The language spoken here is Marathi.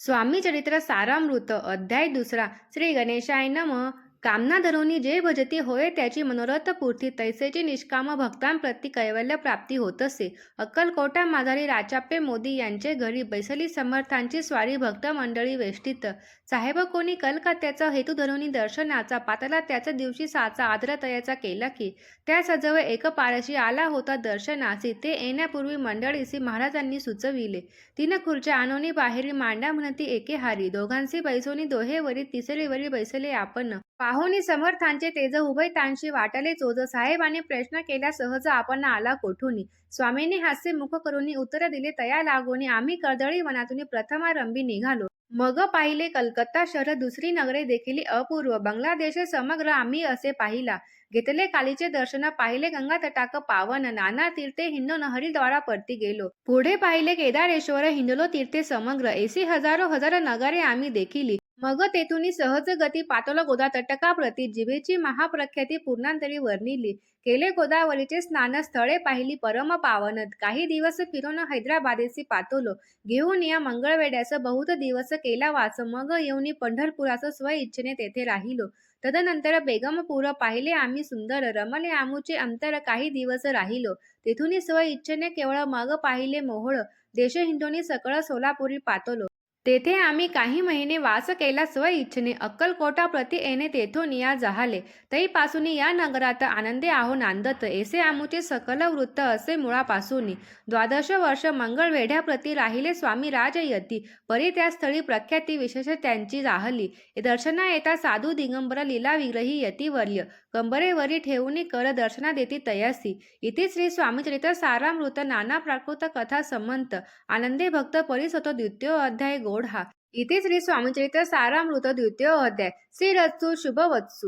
स्वामी चरित्र सारामृत अध्याय दुसरा. श्री गणेशाय नमः. कामना धरुनी जे भजती होय त्याची मनोरथ पूर्ती, तैसेची निष्काम भक्तांप्रती कैवल्य प्राप्ती होत असे. अक्कलकोटा माझारी राचाप्पे मोदी यांचे घरी बैसली समर्थांची स्वारी भक्त मंडळी वेष्टीत. साहेब कोणी कलकत्त्याचा हेतू धरुनी दर्शनाचा, पातला त्याच दिवशी साचा आदर तयाचा केला की. त्या सजवळ एक पारशी आला होता दर्शनासी, ते येण्यापूर्वी मंडळीसी महाराजांनी सुचविले. तीन खुर्च्या आणोनी बाहेरी मांडा म्हणती एके हारी, दोघांशी बैसोनी दोहेवरी तिसरीवरी बैसले आपण. पाहुनी समर्थांचे तेज उभयतांशी वाटले चोज, साहेबांनी प्रश्न केला सहज आपण आला कोठूनी. स्वामींनी हास्य मुख करूनी उत्तर दिले तया लागोनी, आम्ही कर्दळी वनातून प्रथमारंभी निघालो. मग पाहिले कलकत्ता शहर, दुसरी नगरे देखील अपूर्व, बांगलादेश समग्र आम्ही असे पाहिला. घेतले कालीचे दर्शन, पाहिले गंगा तटाक पावन, नाना तीर्थे हिंडून हरिद्वारा परती गेलो. पुढे पाहिले केदारेश्वर, हिंडलो तीर्थे समग्र, ऐसी हजारो हजार नगरे आम्ही देखिली. मग तेथून सहज गती पातळ गोदा तटका प्रती, जिभेची महाप्रख्याती पूर्णांतरी वर्णिली. केले गोदावरीचे स्नान, स्थळे पाहिली परम पावन. काही दिवस फिरून हैदराबादेसी पातोलो, घेऊन या मंगळवेड्यास बहुत दिवस केला वास. मग येऊन पंढरपुरास स्व इच्छेने तेथे राहिलो. तदनंतर बेगमपूर पाहिले आम्ही सुंदर, रमले आमुचे अंतर, काही दिवस राहिलो. तेथून स्व इच्छेने केवळ, मग पाहिले मोहोळ देश हिंडोनी सकळ सोलापुरी पातलो. तेथे आम्ही काही महिने वास केला स्व इच्छेने. अक्कलकोटा प्रति येणे तेथून या जहाले. तैपासून या नगरात आनंदे आहो नांदत, ऐसे आमुचे सकल वृत्त असे मुळापासून. 12 वर्ष मंगळवेढ्याप्रती राहिले स्वामी राजयती, परी त्या स्थळी प्रख्याती विशेष त्यांची राहली. दर्शना येता साधू दिगंबर लीला विग्रही यतिवर्य, कंबरेवरी ठेवून कर दर्शना देती तयासी. इति श्री स्वामीचरित्र सारामृत नाना प्राकृत कथा संमंत आनंदे भक्त परिसतो द्वितीय अध्याय गोढा. इति श्री स्वामीचरित्र सारामृत द्वितीय अध्याय. श्रीरत्सु शुभवत्सु.